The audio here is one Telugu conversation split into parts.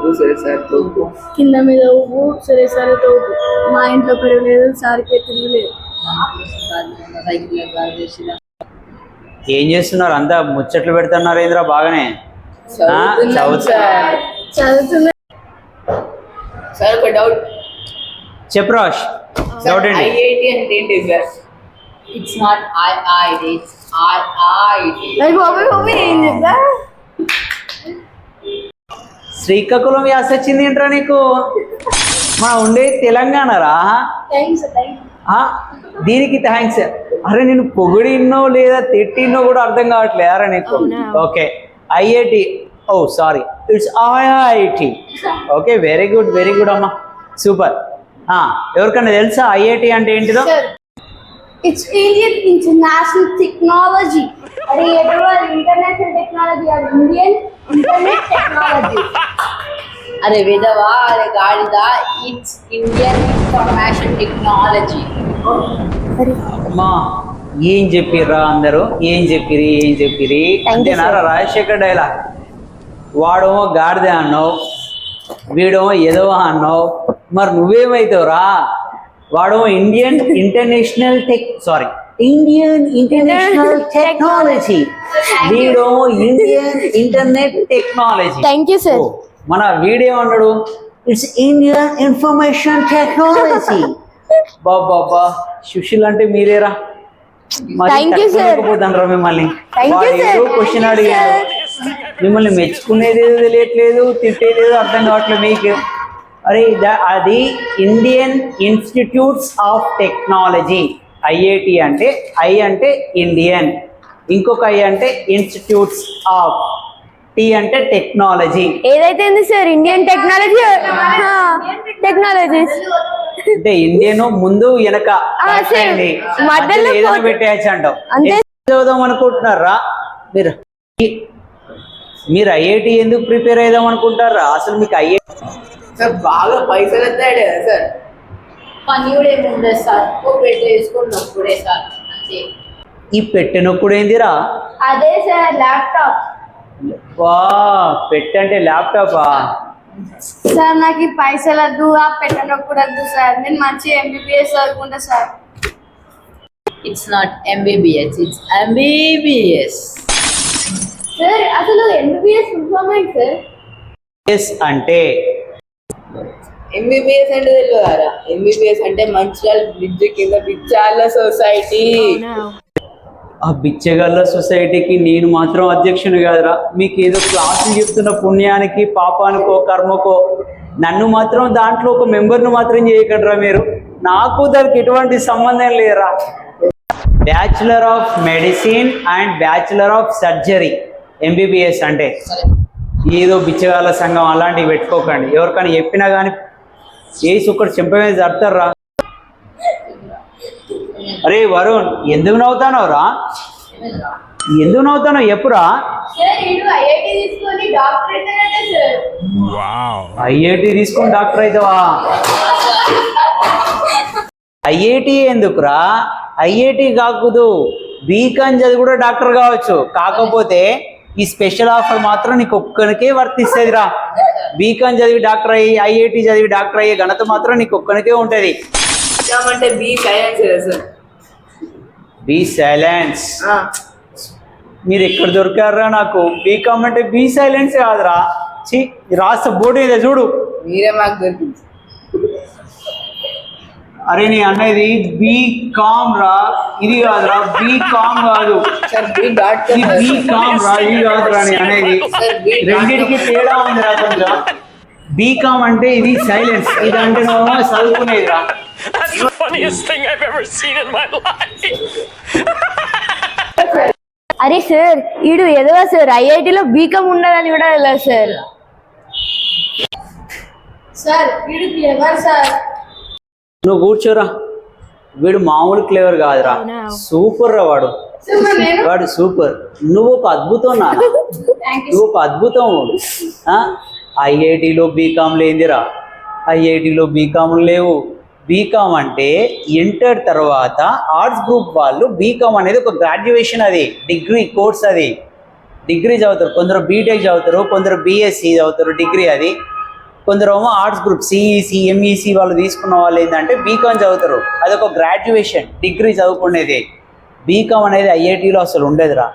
ఉప్పు సరే సార్ తోపు కింద మీద ఉప్పు సరే సరే తోపు. మా ఇంట్లో పెరగలేదు, సార్కే తిరగలేదు. ఏం చేస్తున్నారు అంతా ముచ్చట్లు పెడుతున్నారు ఏంద్రా బాగానే చదువుతున్నా సార్ ఒక డౌట్ చెప్పు రాష్ డౌట్ ఏంటి ఐఐటి అంటే ఏంటి sir it's not IIT it's IIT Bobby ఏం చెప్తా. శ్రీకాకుళం యాస వచ్చింది ఏంట్రా నీకు మా ఉండే తెలంగాణ రా థ్యాంక్స్. దీనికి థ్యాంక్స్. అరే నేను పొగిడిన్నో లేదా తిట్టిన్నో కూడా అర్థం కావట్లేదు అరే నీకు. Okay IIT oh sorry it's IIT. Okay very good అమ్మా సూపర్. ఎవరికన్నా తెలుసా ఐఐటి అంటే ఏంటిదో? It's Indian International Technology. अरे ये तो इंटरनेशनल टेक्नोलॉजी और इंडियन इंटरनेट टेक्नोलॉजी. అరే విధవా అరే గాడిదా ఇట్స్ ఇండియన్ ఇన్ఫర్మేషన్ టెక్నాలజీ. అమ్మా ఏం చెప్పిర్రా అందరూ ఏం చెప్పిరి అంతేనారా రాజశేఖర్ డైలాగ్. వాడేమో గాడిదే అన్నావు, వీడేమో ఎదవా అన్నావు, మరి నువ్వేమైతావురా? వాడేమో ఇండియన్ ఇంటర్నేషనల్ టెక్నాలజీ, వీడేమో Indian internet technology. Thank you sir. మన వీడియో అన్నాడు ఇట్స్ ఇండియన్ ఇన్ఫర్మేషన్ టెక్నాలజీ. బాబా సుశీల్ అంటే మీరేరా? పోతానరా మిమ్మల్ని? క్వశ్చన్ అడిగారు, మిమ్మల్ని మెచ్చుకునేది తెలియట్లేదు, తిట్టేది అర్థం కావట్లేదు మీకు. అరే అది Indian institutes of technology. IIT అంటే ఐ అంటే ఇండియన్, ఇంకొక ఐ అంటే ఇన్స్టిట్యూట్స్ ఆఫ్, టీ అంటే టెక్నాలజీ. ఏదైతే ఉంది సార్ ఇండియన్ టెక్నాలజీ అంటే ఇండియన్ ముందు వెనక ఏదైనా పెట్టేయచ్చు అంటావు. చదువుదాం అనుకుంటున్నారా మీరు ఐఐటి ఎందుకు ప్రిపేర్ అయిదాం అనుకుంటారా? అసలు మీకు ఐఐటి సార్ బాగా పైసలు వస్తాడు కదా సార్. పని కూడా ఏముండదు సార్, పెట్టేసుకున్నప్పుడే సార్ అంతే. ఈ పెట్టెనొప్పుడు ఏందిరా? అదే సార్ ల్యాప్టాప్. వా పెట్టంటే ల్యాప్టాపా? సార్ నాకు ఈ పైసలు వద్దు, ఆ పెట్టనప్పుడు వద్దు సార్. నేను మంచి ఎంబీబీఎస్ చదువుకుంటా sir. It's not MBBS, it's MBBS. Sir అసలు ఎంబీబీఎస్ ఇన్ఫర్మేషన్ సార్. ఎస్ అంటే ఎంబీబీఎస్ అంటే తెలియదారా? ఎంబీబీఎస్ అంటే మంచిర్యాల బ్రిడ్జ్ కింద బిచ్చాల సొసైటీ. ఆ బిచ్చగల్ల సొసైటీకి నేను మాత్రం అధ్యక్షుని కాదురా. మీకు ఏదో క్లాసులు చెప్తున్న పుణ్యానికి పాపానికో కర్మకో నన్ను మాత్రం దాంట్లో ఒక మెంబర్ను మాత్రం చేయకండిరా మీరు. నాకు దానికి ఎటువంటి సంబంధం లేదురా. Bachelor of medicine and bachelor of surgery MBBS అంటే. ఏదో బిచ్చగాళ్ళ సంఘం అలాంటివి పెట్టుకోకండి. ఎవరికైనా చెప్పినా కానీ వేసి ఒక్కటి చెంపమేది జరుతారా. అరే వరుణ్ ఎందుకు నవ్వుతానో రా? ఎందుకు నవ్వుతానో ఎప్పుడా? ఐఐటి తీసుకొని డాక్టర్ అవుతావా? ఐఐటి ఎందుకురా? ఐఐటి కాకూడదు, బీకాన్ చదివి కూడా డాక్టర్ కావచ్చు. కాకపోతే ఈ స్పెషల్ ఆఫర్ మాత్రం నీకు ఒక్కనికే వర్తిస్తుంది రా. బీకాన్ చదివి డాక్టర్ అయ్యి ఐఐటి చదివి డాక్టర్ అయ్యే ఘనత మాత్రం నీకు ఒక్కనికే ఉంటుంది. అంటే బీ సైలెన్స్. బీ సైలెన్స్ మీరు ఎక్కడ దొరికారా నాకు? బీకామ్ అంటే బీ సైలెన్స్ కాదురా. రాష్ట్ర బోర్డు ఇదే చూడు. మీరే మాకు దొరికింది. అరే నీ అనేది బీకామ్ రా, ఇది కాదురా. బీకామ్ కాదు, బీకామ్ రా, ఇది కాదురా నీ అనేది. రెండింటికి తేడా ఉందిరా కొంచెం. బీకామ్ అంటే ఇది సైలెన్స్, ఇది అంటే నువ్వు చదువుకునేది రా. అరే సార్ ఈడు ఎదవా సార్, ఐఐటిలో బీకామ్ ఉండదని కూడా తెలియదు సార్. సార్ వీడు క్లేవర్ సార్. నువ్వు కూర్చోరా. వీడు మామూలు క్లేవర్ కాదురా, సూపర్ రా వాడు. వాడు సూపర్. నువ్వు ఒక అద్భుతం నా, నువ్వు ఒక అద్భుతం. ఐఐటిలో బీకామ్ లేనిదిరా. ఐఐటిలో బీకామ్ లేవు. బీకామ్ అంటే ఇంటర్ తర్వాత ఆర్ట్స్ గ్రూప్ వాళ్ళు బీకామ్ అనేది ఒక గ్రాడ్యుయేషన్, అది డిగ్రీ కోర్స్. అది డిగ్రీ చదువుతారు, కొందరు బీటెక్ చదువుతారు, కొందరు బీఎస్సీ చదువుతారు డిగ్రీ. అది కొందరు ఏమో ఆర్ట్స్ గ్రూప్ సిఈసి ఎంఈసి వాళ్ళు తీసుకున్న వాళ్ళు ఏంటంటే బీకామ్ చదువుతారు, అదొక గ్రాడ్యుయేషన్ డిగ్రీ చదువుకునేది. బీకామ్ అనేది ఐఐటీలో అసలు ఉండేదిరా.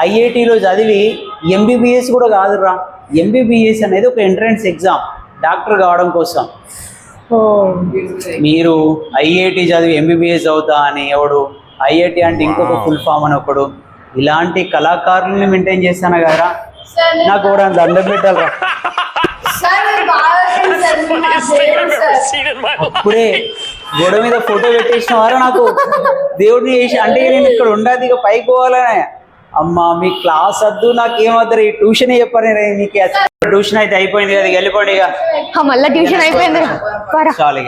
ఐఐటీలో చదివి ఎంబీబీఎస్ కూడా కాదురా, ఎంబీబీఎస్ అనేది ఒక ఎంట్రన్స్ ఎగ్జామ్ డాక్టర్ కావడం కోసం. మీరు ఐఐటి చదివి ఎంబీబీఎస్ అవుతా అని ఎవడు, ఐఐటి అంటే ఇంకొక ఫుల్ ఫామ్ అని ఒకడు, ఇలాంటి కళాకారుల్ని మెయింటైన్ చేస్తాను కదరా. సార్ నాకు కూడా దండం పెట్టాలరా. సార్ మీరు బాగా తెలుసు సార్, మీరు నా దేవుడు సార్. అప్పుడే గోడ మీద ఫోటో పెట్టేసిన వారా నాకు దేవుడిని చేసి, అంటే నేను ఇక్కడ ఉండదు ఇక పైకి పోవాలనే. అమ్మా మీ క్లాస్ వద్దు నాకేమవుతారు, ఈ ట్యూషన్ చెప్పారు మీకు. ట్యూషన్ అయితే అయిపోయింది కదా, వెళ్ళిపోండి ఇక. మళ్ళీ ట్యూషన్ అయిపోయింది. చాలు ఇక.